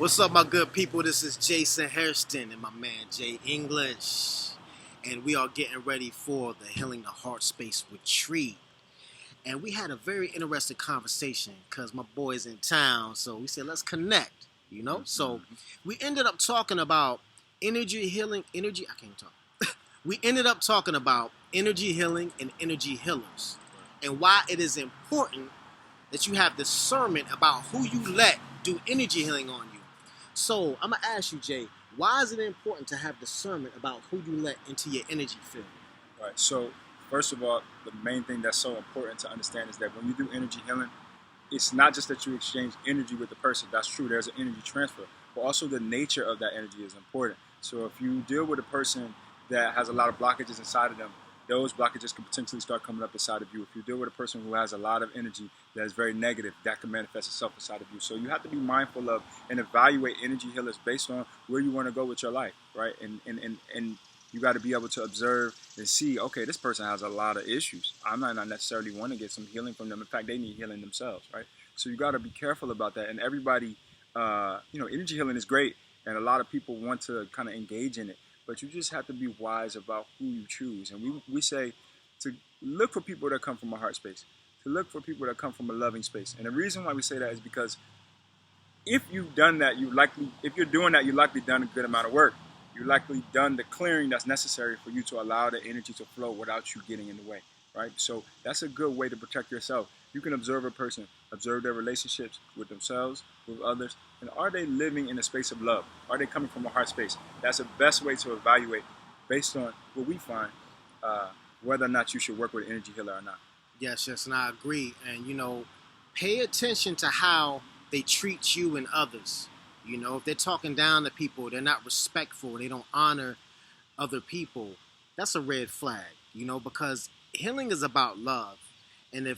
What's up, my good people? This is Jason Hairston and my man Jay English. And we are getting ready for the Healing the Heartspace Retreat. And we had a very interesting conversation because my boy's in town. So we said, let's connect, So we ended up talking about energy healing. We ended up talking about energy healing and energy healers. And why it is important that you have discernment about who you let do energy healing on you. So I'm going to ask you, Jay, why is it important to have discernment about who you let into your energy field? Right. So first of all, the main thing that's so important to understand is that when you do energy healing, it's not just that you exchange energy with the person. That's true. There's an energy transfer. But also the nature of that energy is important. So if you deal with a person that has a lot of blockages inside of them, those blockages can potentially start coming up inside of you. If you deal with a person who has a lot of energy that is very negative, that can manifest itself inside of you. So you have to be mindful of and evaluate energy healers based on where you want to go with your life, right? And you got to be able to observe and see, okay, this person has a lot of issues. I might not necessarily want to get some healing from them. In fact, they need healing themselves, right? So you got to be careful about that. And everybody, energy healing is great, and a lot of people want to kind of engage in it. But you just have to be wise about who you choose. And we say to look for people that come from a heart space, to look for people that come from a loving space. And the reason why we say that is because if you've done that, if you're doing that, you likely done a good amount of work. You likely done the clearing that's necessary for you to allow the energy to flow without you getting in the way, right? So that's a good way to protect yourself. You can observe a person, observe their relationships with themselves, with others, and are they living in a space of love? Are they coming from a heart space? That's the best way to evaluate based on what we find, whether or not you should work with an energy healer or not. Yes, and I agree. And, pay attention to how they treat you and others. If they're talking down to people, they're not respectful, they don't honor other people, that's a red flag, because healing is about love. And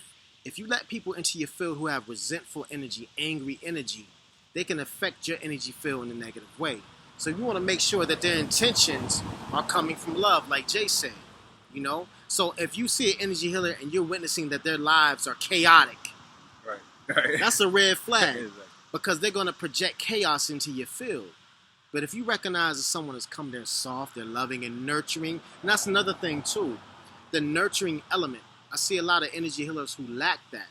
if you let people into your field who have resentful energy, angry energy, they can affect your energy field in a negative way. So you want to make sure that their intentions are coming from love, like Jay said, So if you see an energy healer and you're witnessing that their lives are chaotic, right. That's a red flag. Exactly. Because they're going to project chaos into your field. But if you recognize that someone has come there soft, they're loving and nurturing, and that's another thing too, the nurturing element. I see a lot of energy healers who lack that.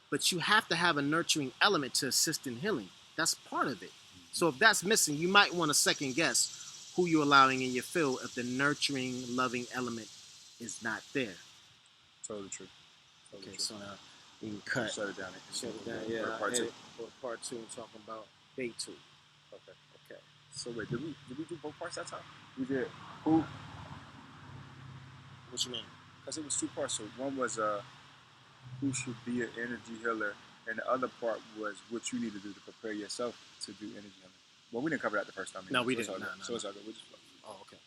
But you have to have a nurturing element to assist in healing. That's part of it. So if that's missing, you might want to second guess who you're allowing in your field if the nurturing, loving element is not there. Totally true. So now we can cut. Shut it down. Yeah. Part 2. And talking about day 2. Okay. So wait, did we do both parts that time? We did. Who? What you mean? Because it was 2 parts. So one was who should be an energy healer, and the other part was what you need to do to prepare yourself to do energy healing. Well, we didn't cover that the first time. No, we didn't. So it's all good. We just flow. Oh, okay.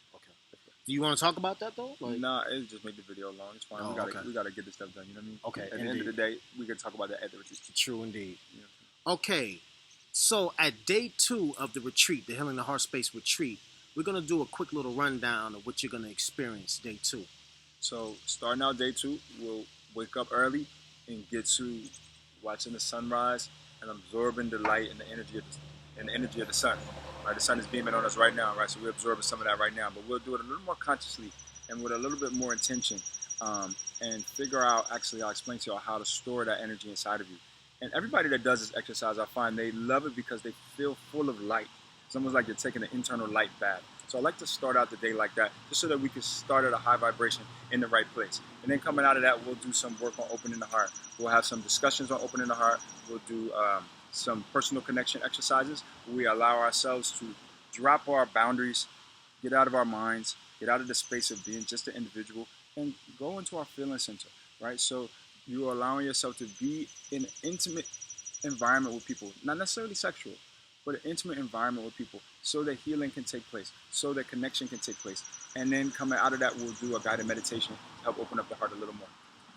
Do you want to talk about that though? Nah, it just make the video long. It's fine. We gotta get this stuff done. You know what I mean? Okay. At the end of the day, we can talk about that at the retreat. True indeed. Yeah. Okay. So at day 2 of the retreat, the Healing the Heartspace Retreat, we're gonna do a quick little rundown of what you're gonna experience day 2. So starting out day 2, we'll wake up early and get to watching the sunrise and absorbing the light and the energy of the sun. Right, the sun is beaming on us right now, right? So we're absorbing some of that right now, but we'll do it a little more consciously and with a little bit more intention, and figure out. Actually, I'll explain to you how to store that energy inside of you. And everybody that does this exercise, I find they love it because they feel full of light. It's almost like you're taking an internal light bath. So I like to start out the day like that, just so that we can start at a high vibration in the right place. And then coming out of that, we'll do some work on opening the heart. We'll have some discussions on opening the heart. We'll do some personal connection exercises where we allow ourselves to drop our boundaries, get out of our minds, get out of the space of being just an individual, and go into our feeling center, right? So you're allowing yourself to be in an intimate environment with people, not necessarily sexual, but an intimate environment with people so that healing can take place, so that connection can take place. And then coming out of that, we'll do a guided meditation to help open up the heart a little more.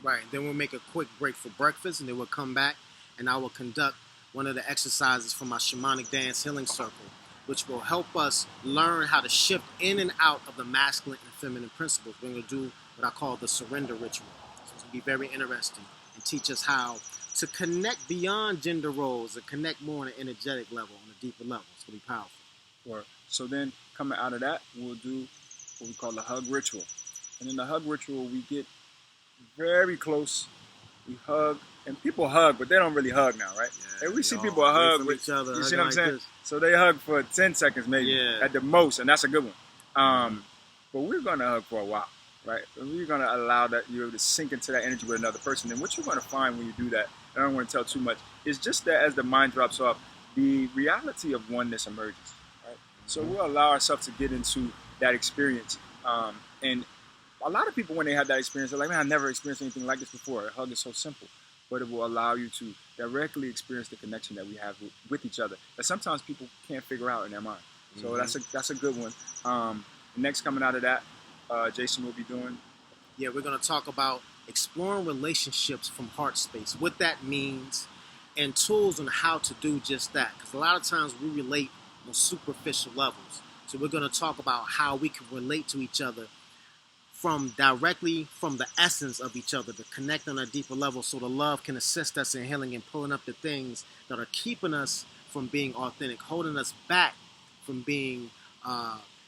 Right. Then we'll make a quick break for breakfast, and then we'll come back, and I will conduct one of the exercises from my shamanic dance healing circle, which will help us learn how to shift in and out of the masculine and feminine principles. We're going to do what I call the surrender ritual. So it's going to be very interesting and teach us how to connect beyond gender roles and connect more on an energetic level, on a deeper level. It's going to be powerful. Or so then coming out of that, we'll do what we call the hug ritual. And in the hug ritual, we get very close. We hug, and people hug, but they don't really hug now, right? Yeah, and we see people hug with each other. You see what I'm saying? This. So they hug for 10 seconds maybe at the most, and that's a good one. But we're gonna hug for a while, right? And we're gonna allow that you to sink into that energy with another person. And what you're gonna find when you do that, I don't want to tell too much, is just that as the mind drops off, the reality of oneness emerges, right? So we'll allow ourselves to get into that experience, and a lot of people, when they have that experience, they're like, man, I've never experienced anything like this before. A hug is so simple, but it will allow you to directly experience the connection that we have with each other that sometimes people can't figure out in their mind. So that's a good one. Next, coming out of that, Jason will be doing. Yeah, we're going to talk about exploring relationships from heart space, what that means, and tools on how to do just that. Because a lot of times we relate on superficial levels. So we're going to talk about how we can relate to each other directly from the essence of each other, to connect on a deeper level, so the love can assist us in healing and pulling up the things that are keeping us from being authentic, holding us back from being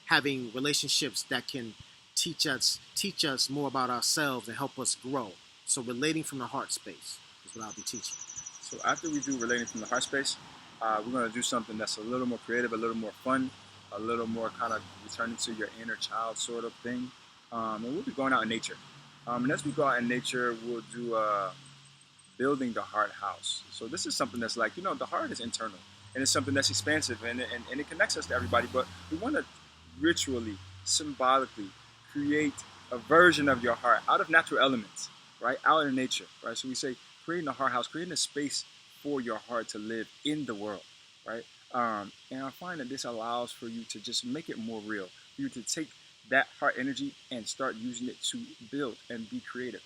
having relationships that can teach us more about ourselves and help us grow. So relating from the heart space is what I'll be teaching. So after we do relating from the heart space, we're going to do something that's a little more creative, a little more fun, a little more kind of returning to your inner child sort of thing. And we'll be going out in nature. And as we go out in nature, we'll do building the heart house. So this is something that's like, the heart is internal. And it's something that's expansive, and it connects us to everybody. But we want to ritually, symbolically create a version of your heart out of natural elements, right? Out in nature, right? So we say creating a heart house, creating a space for your heart to live in the world, right? And I find that this allows for you to just make it more real, for you to take that heart energy and start using it to build and be creative.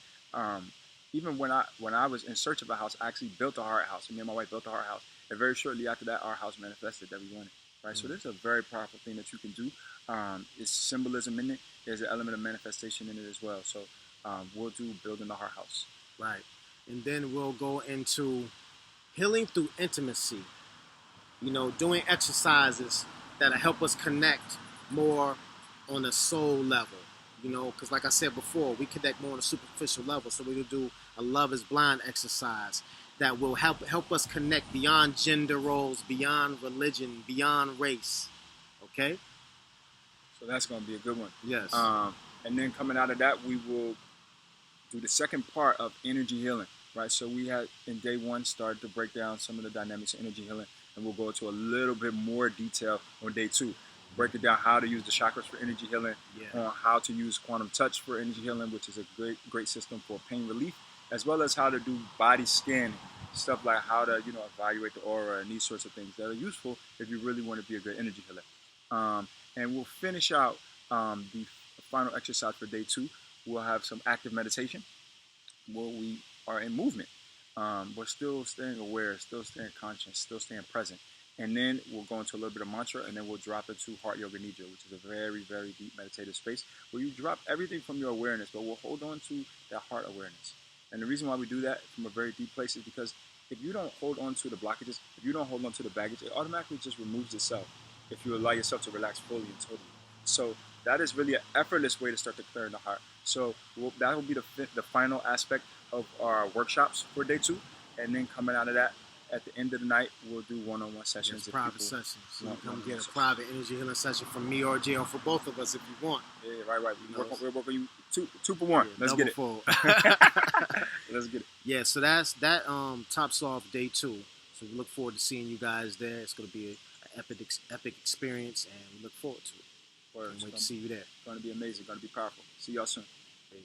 Even when I was in search of a house, I actually built a heart house. And me and my wife built a heart house. And very shortly after that, our house manifested that we wanted. Right? So there's a very powerful thing that you can do. It's symbolism in it. There's an element of manifestation in it as well. So we'll do building the heart house. Right. And then we'll go into healing through intimacy. Doing exercises that'll help us connect more on a soul level, because like I said before, we connect more on a superficial level. So we'll do a love is blind exercise that will help us connect beyond gender roles, beyond religion, beyond race. Okay? So that's going to be a good one. Yes. And then coming out of that, we will do the second part of energy healing, right? So we had in day one started to break down some of the dynamics of energy healing, and we'll go into a little bit more detail on day two. Breaking down how to use the chakras for energy healing, how to use quantum touch for energy healing, which is a great system for pain relief, as well as how to do body scanning, stuff like how to evaluate the aura and these sorts of things that are useful if you really want to be a good energy healer. And we'll finish out the final exercise for day two. We'll have some active meditation where we are in movement. We're still staying aware, still staying conscious, still staying present. And then we'll go into a little bit of mantra, and then we'll drop into Heart Yoga Nidra, which is a very, very deep meditative space where you drop everything from your awareness, but we'll hold on to that heart awareness. And the reason why we do that from a very deep place is because if you don't hold on to the blockages, if you don't hold on to the baggage, it automatically just removes itself if you allow yourself to relax fully and totally. So that is really an effortless way to start to clear in the heart. So that will be the final aspect of our workshops for day two. And then coming out of that, at the end of the night, we'll do one-on-one sessions. Yes, private sessions. So you come get a private energy healing session from me or Jay, or for both of us if you want. Yeah, right. We're working you two for one. Let's get it. Let's get it. Yeah, so that tops off day two. So we look forward to seeing you guys there. It's going to be an epic experience, and we look forward to it. Can't wait to see you there. It's going to be amazing. It's going to be powerful. See y'all soon. Peace.